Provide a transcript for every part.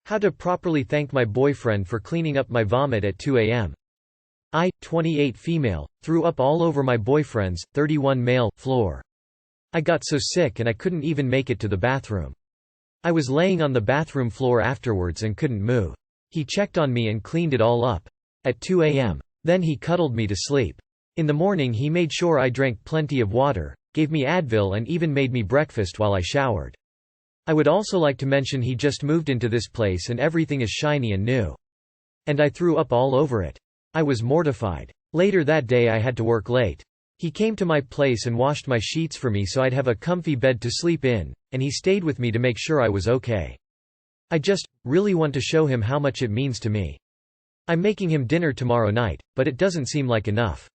How to properly thank my boyfriend for cleaning up my vomit at 2 a.m. I, 28 female, threw up all over my boyfriend's, 31 male, floor. I got so sick and I couldn't even make it to the bathroom. I was laying on the bathroom floor afterwards and couldn't move. He checked on me and cleaned it all up. At 2 a.m. Then he cuddled me to sleep. In the morning he made sure I drank plenty of water, gave me Advil and even made me breakfast while I showered. I would also like to mention he just moved into this place and everything is shiny and new. And I threw up all over it. I was mortified. Later that day I had to work late. He came to my place and washed my sheets for me so I'd have a comfy bed to sleep in, and he stayed with me to make sure I was okay. I just really want to show him how much it means to me. I'm making him dinner tomorrow night, but it doesn't seem like enough.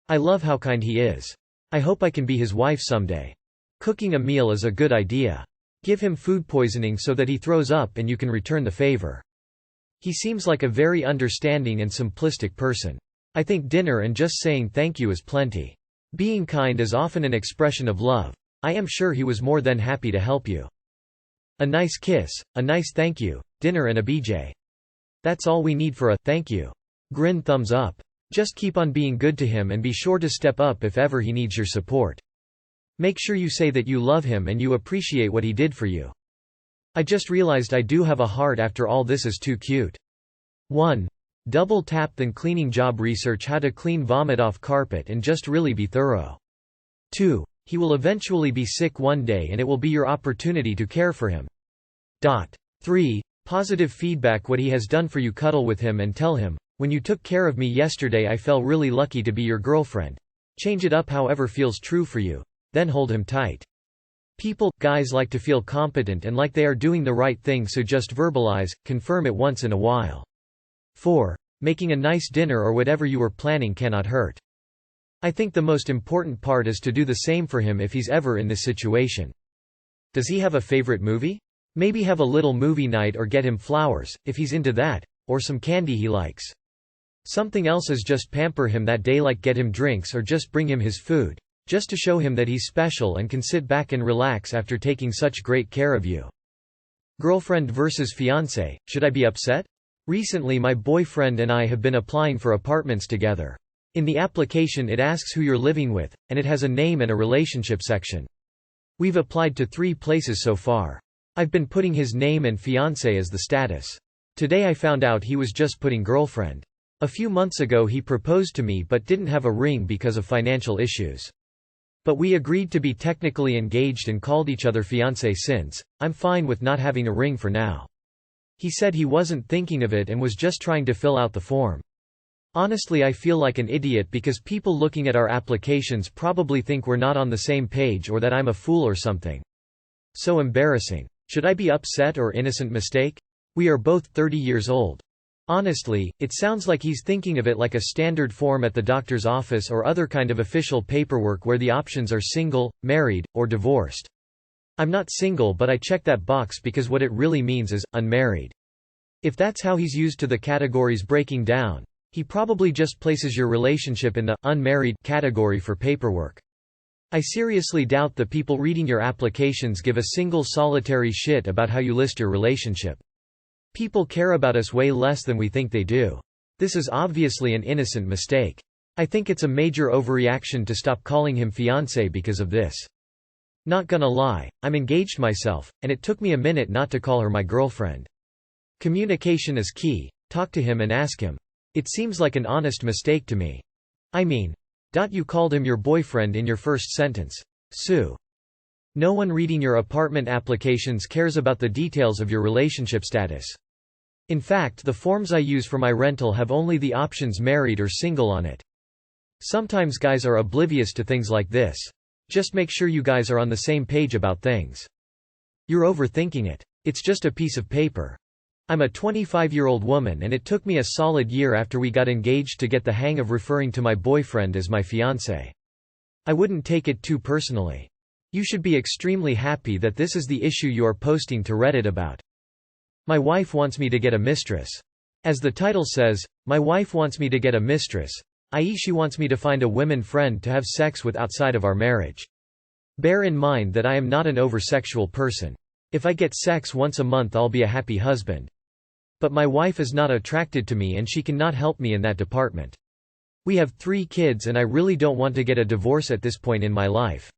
I love how kind he is. I hope I can be his wife someday. Cooking a meal is a good idea. Give him food poisoning so that he throws up and you can return the favor. He seems like a very understanding and simplistic person. I think dinner and just saying thank you is plenty. Being kind is often an expression of love. I am sure he was more than happy to help you. A nice kiss, a nice thank you, dinner and a BJ. That's all we need for a thank you. Grin thumbs up. Just keep on being good to him and be sure to step up if ever he needs your support. Make sure you say that you love him and you appreciate what he did for you. I just realized I do have a heart after all this is too cute. 1. Double tap then cleaning job research how to clean vomit off carpet and just really be thorough. 2. He will eventually be sick one day and it will be your opportunity to care for him. 3. Positive feedback what he has done for you cuddle with him and tell him, when you took care of me yesterday I felt really lucky to be your girlfriend. Change it up however feels true for you. Then hold him tight. Guys like to feel competent and like they are doing the right thing so just verbalize, confirm it once in a while. 4. Making a nice dinner or whatever you were planning cannot hurt. I think the most important part is to do the same for him if he's ever in this situation. Does he have a favorite movie? Maybe have a little movie night or get him flowers, if he's into that, or some candy he likes. Something else is just pamper him that day like get him drinks or just bring him his food, just to show him that he's special and can sit back and relax after taking such great care of you. Girlfriend versus fiancé, should I be upset? Recently my boyfriend and I have been applying for apartments together. In the application it asks who you're living with, and it has a name and a relationship section. We've applied to 3 places so far. I've been putting his name and fiancé as the status. Today I found out he was just putting girlfriend. A few months ago he proposed to me but didn't have a ring because of financial issues. But we agreed to be technically engaged and called each other fiancé since. I'm fine with not having a ring for now. He said he wasn't thinking of it and was just trying to fill out the form. Honestly I feel like an idiot because people looking at our applications probably think we're not on the same page or that I'm a fool or something. So embarrassing. Should I be upset or innocent mistake? We are both 30 years old. Honestly, it sounds like he's thinking of it like a standard form at the doctor's office or other kind of official paperwork where the options are single, married, or divorced. I'm not single but I check that box because what it really means is, unmarried. If that's how he's used to the categories breaking down, he probably just places your relationship in the unmarried category for paperwork. I seriously doubt the people reading your applications give a single solitary shit about how you list your relationship. People care about us way less than we think they do. This is obviously an innocent mistake. I think it's a major overreaction to stop calling him fiancé because of this. Not gonna lie, I'm engaged myself, and it took me a minute not to call her my girlfriend. Communication is key. Talk to him and ask him. It seems like an honest mistake to me. I mean, you called him your boyfriend in your first sentence. Sue. No one reading your apartment applications cares about the details of your relationship status. In fact, the forms I use for my rental have only the options married or single on it. Sometimes guys are oblivious to things like this. Just make sure you guys are on the same page about things. You're overthinking it. It's just a piece of paper. I'm a 25-year-old woman and it took me a solid year after we got engaged to get the hang of referring to my boyfriend as my fiancé. I wouldn't take it too personally. You should be extremely happy that this is the issue you are posting to Reddit about. My wife wants me to get a mistress. As the title says, my wife wants me to get a mistress, i.e. she wants me to find a women friend to have sex with outside of our marriage. Bear in mind that I am not an over-sexual person. If I get sex once a month I'll be a happy husband. But my wife is not attracted to me and she cannot help me in that department. We have 3 kids and I really don't want to get a divorce at this point in my life.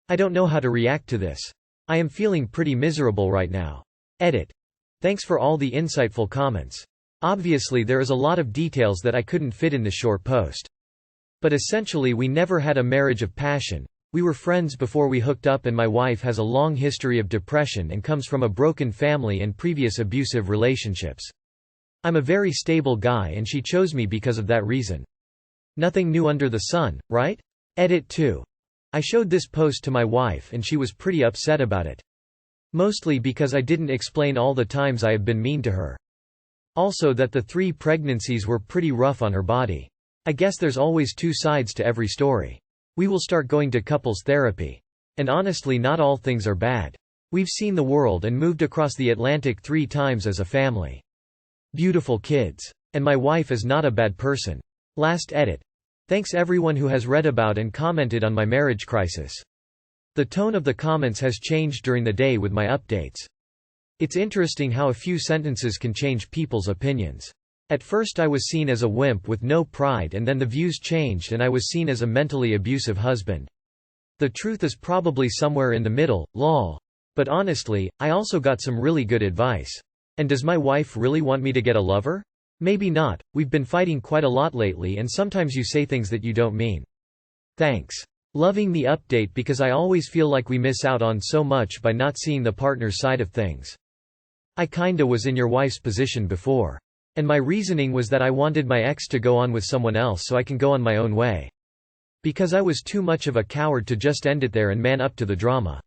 I don't know how to react to this. I am feeling pretty miserable right now. Edit. Thanks for all the insightful comments. Obviously there is a lot of details that I couldn't fit in this short post. But essentially we never had a marriage of passion. We were friends before we hooked up and my wife has a long history of depression and comes from a broken family and previous abusive relationships. I'm a very stable guy and she chose me because of that reason. Nothing new under the sun, right? Edit 2. I showed this post to my wife and she was pretty upset about it. Mostly because I didn't explain all the times I have been mean to her. Also that the 3 pregnancies were pretty rough on her body. I guess there's always 2 sides to every story. We will start going to couples therapy. And honestly not all things are bad. We've seen the world and moved across the Atlantic 3 times as a family. Beautiful kids. And my wife is not a bad person. Last edit. Thanks everyone who has read about and commented on my marriage crisis. The tone of the comments has changed during the day with my updates. It's interesting how a few sentences can change people's opinions. At first I was seen as a wimp with no pride and then the views changed and I was seen as a mentally abusive husband. The truth is probably somewhere in the middle, lol. But honestly, I also got some really good advice. And does my wife really want me to get a lover? Maybe not, we've been fighting quite a lot lately and sometimes you say things that you don't mean. Thanks. Loving the update because I always feel like we miss out on so much by not seeing the partner's side of things. I kinda was in your wife's position before. And my reasoning was that I wanted my ex to go on with someone else so I can go on my own way. Because I was too much of a coward to just end it there and man up to the drama.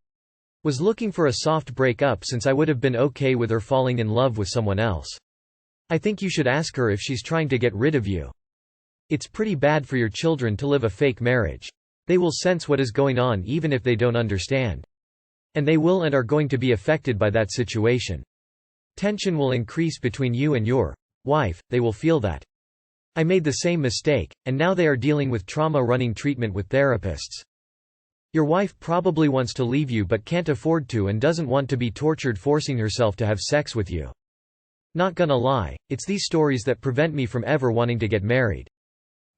Was looking for a soft break-up since I would have been okay with her falling in love with someone else. I think you should ask her if she's trying to get rid of you. It's pretty bad for your children to live a fake marriage. They will sense what is going on even if they don't understand. And they will and are going to be affected by that situation. Tension will increase between you and your wife, they will feel that. I made the same mistake, and now they are dealing with trauma running treatment with therapists. Your wife probably wants to leave you but can't afford to and doesn't want to be tortured forcing herself to have sex with you. Not gonna lie, it's these stories that prevent me from ever wanting to get married.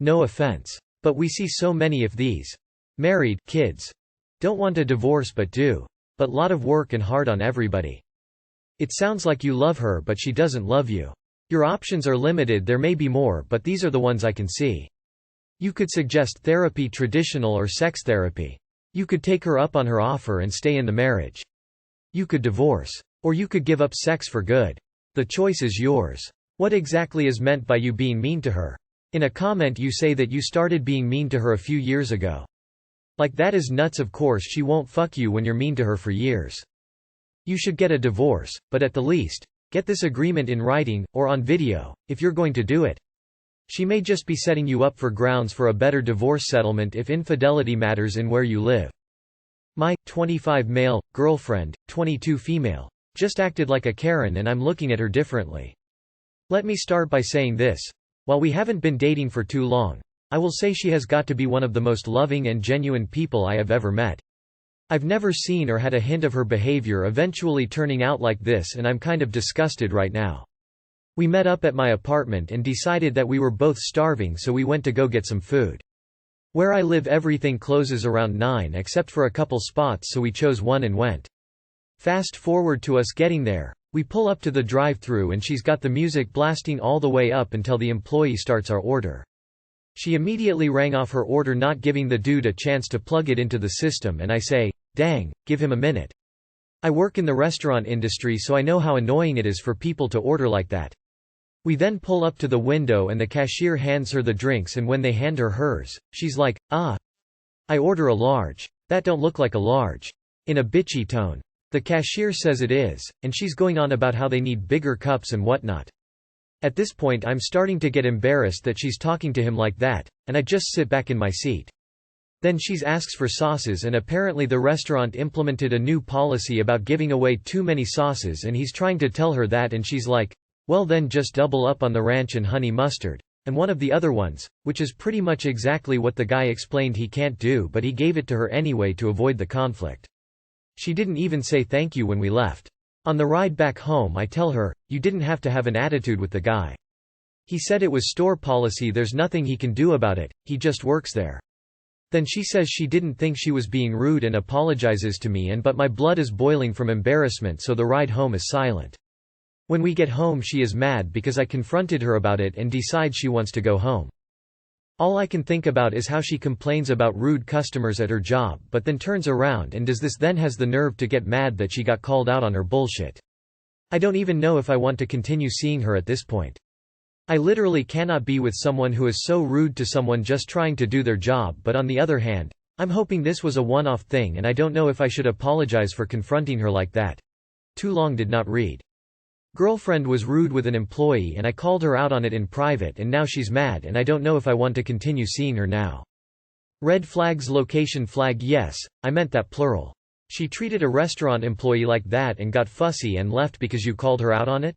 No offense. But we see so many of these. Married, kids. Don't want a divorce but do. But lot of work and hard on everybody. It sounds like you love her but she doesn't love you. Your options are limited, there may be more but these are the ones I can see. You could suggest therapy, traditional or sex therapy. You could take her up on her offer and stay in the marriage. You could divorce. Or you could give up sex for good. The choice is yours. What exactly is meant by you being mean to her? In a comment you say that you started being mean to her a few years ago. Like that is nuts. Of course she won't fuck you when you're mean to her for years. You should get a divorce, but at the least, get this agreement in writing, or on video, if you're going to do it. She may just be setting you up for grounds for a better divorce settlement if infidelity matters in where you live. My 25 male, girlfriend, 22 female. Just acted like a Karen and I'm looking at her differently. Let me start by saying this. While we haven't been dating for too long, I will say she has got to be one of the most loving and genuine people I have ever met. I've never seen or had a hint of her behavior eventually turning out like this and I'm kind of disgusted right now. We met up at my apartment and decided that we were both starving so we went to go get some food. Where I live everything closes around 9 except for a couple spots so we chose one and went. Fast forward to us getting there. We pull up to the drive-thru and she's got the music blasting all the way up until the employee starts our order. She immediately rang off her order, not giving the dude a chance to plug it into the system, and I say, "Dang, give him a minute." I work in the restaurant industry so I know how annoying it is for people to order like that. We then pull up to the window and the cashier hands her the drinks, and when they hand her hers, she's like, "Ah. I order a large. That don't look like a large." In a bitchy tone. The cashier says it is, and she's going on about how they need bigger cups and whatnot. At this point I'm starting to get embarrassed that she's talking to him like that, and I just sit back in my seat. Then she asks for sauces, and apparently the restaurant implemented a new policy about giving away too many sauces, and he's trying to tell her that, and she's like, "Well then just double up on the ranch and honey mustard. And one of the other ones," which is pretty much exactly what the guy explained he can't do, but he gave it to her anyway to avoid the conflict. She didn't even say thank you when we left. On the ride back home I tell her, you didn't have to have an attitude with the guy. He said it was store policy, there's nothing he can do about it, he just works there. Then she says she didn't think she was being rude and apologizes to me, but my blood is boiling from embarrassment, so the ride home is silent. When we get home she is mad because I confronted her about it and decides she wants to go home. All I can think about is how she complains about rude customers at her job but then turns around and does this, then has the nerve to get mad that she got called out on her bullshit. I don't even know if I want to continue seeing her at this point. I literally cannot be with someone who is so rude to someone just trying to do their job, but on the other hand, I'm hoping this was a one-off thing and I don't know if I should apologize for confronting her like that. Too long did not read. Girlfriend was rude with an employee and I called her out on it in private and now she's mad and I don't know if I want to continue seeing her now. Red flags. Location flag. Yes, I meant that plural. She treated a restaurant employee like that and got fussy and left because you called her out on it?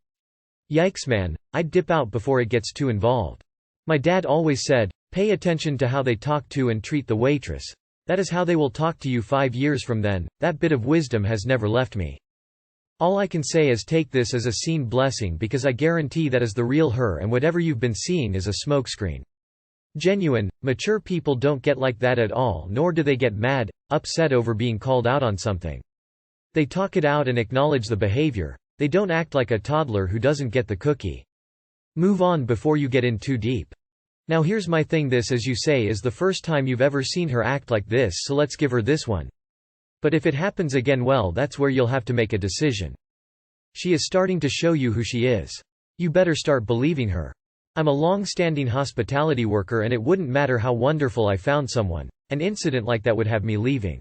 Yikes man, I'd dip out before it gets too involved. My dad always said, pay attention to how they talk to and treat the waitress. That is how they will talk to you 5 years from then. That bit of wisdom has never left me. All I can say is take this as a seen blessing because I guarantee that is the real her and whatever you've been seeing is a smokescreen. Genuine, mature people don't get like that at all, nor do they get mad, upset over being called out on something. They talk it out and acknowledge the behavior. They don't act like a toddler who doesn't get the cookie. Move on before you get in too deep. Now here's my thing, this, as you say, is the first time you've ever seen her act like this, so let's give her this one. But if it happens again, well, that's where you'll have to make a decision. She is starting to show you who she is. You better start believing her. I'm a long-standing hospitality worker and it wouldn't matter how wonderful I found someone. An incident like that would have me leaving.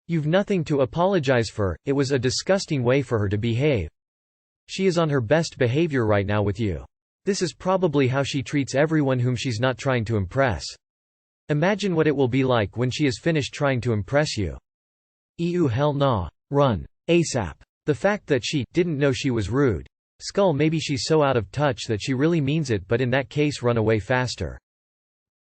You've nothing to apologize for, it was a disgusting way for her to behave. She is on her best behavior right now with you. This is probably how she treats everyone whom she's not trying to impress. Imagine what it will be like when she is finished trying to impress you. Ew, hell nah. Run. ASAP. The fact that she didn't know she was rude. Skull, maybe she's so out of touch that she really means it, but in that case run away faster.